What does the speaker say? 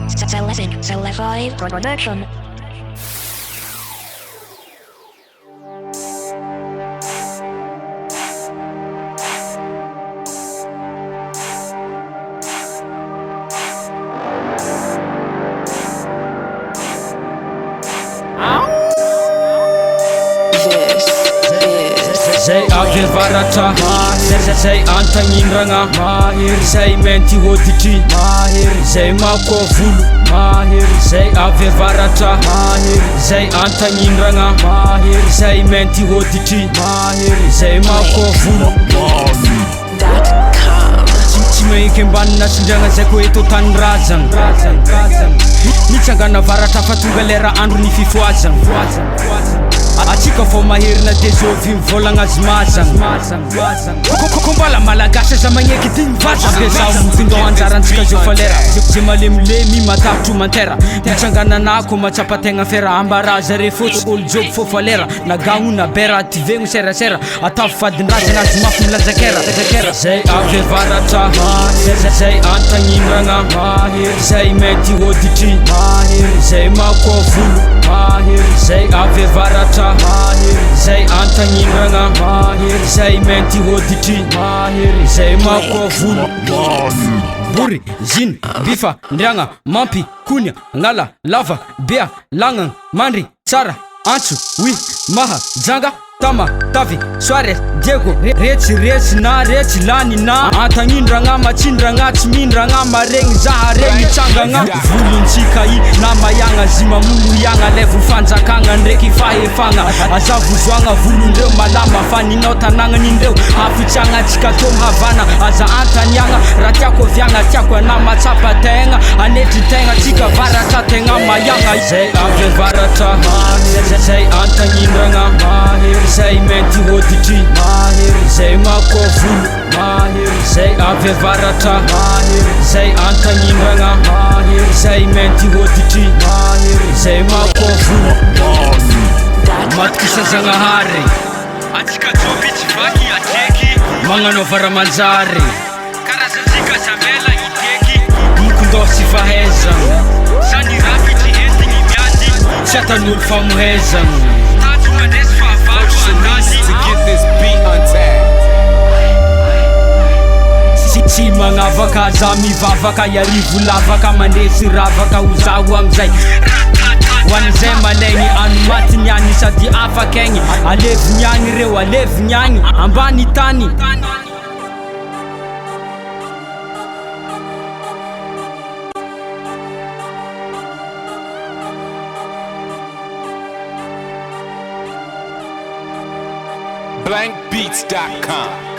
Tsoula 5 production. Zay avy avaratra zay antagnindragna zay mainty hoditry zay mako volo zay avy avaratra zay antagnindragna zay mainty hoditry zay mako volo tsy maheky ambanina sindragna zay koa eto tany razagna mitsangana varatra fa tonga lera andro ny fifoazagna atsika vao maherina de zovy mivolagna azy mazagna kombala malagasy za magneky ty mivazagna de zaho mitindao anjarantsika zao fa lera zay malemilemy matavitro mantera mitsangananako matsapategna fera ambaraza re fotsy olo joby fô fa lera nagagno na bera tivegno serasera atavo fadindrazana azy mafy milazakera zay avy avaratra zay antagnindragna zay mainty hoditry zay mako volo zay avy avaratra zay antagnindragna zay mainty hoditry zay mako volo bory ziny bifa ndriagna mampy konya ngala lava bea lagna mandry tsara antso wi maha janga tama tavy soare diego retsy na retsy lany na antagnindragna matsindragna tsy mindragna maregny zaha regny tsangagna volontsika i na mayagna zy mamolo iagna levo fanjakagna ndraiky fahefagna aza vozoagna volondreo malama fa ninao tanagnanindreo afitsagna tsika tô mihavana aza antaniagna raha tiako aviagna tiako ana matsapa tegna anetry tegna tsika varatra tegna mayagna zay avy avaratra zay antagnindragna zay mainty hoditry zay mako volo zay avy avaratra zay antagnindragna zay mainty hoditry zay mako volo matikisazanahary atsika joby tsy vaky ateky magnano avaramanjary karazantsika zamela iteky mokondao sy fahezagna sany rapitry entigny miady tsy atan'olo famohezagna to get this beat untagged. Tsy magnavaka za mivavaka iarivo lavaka mandresy ravaka ho zaho amizay hoan'izay malegny anomatiny agny sady afaka egny aleviny agny reo aleviny agny ambany tany blankbeats.com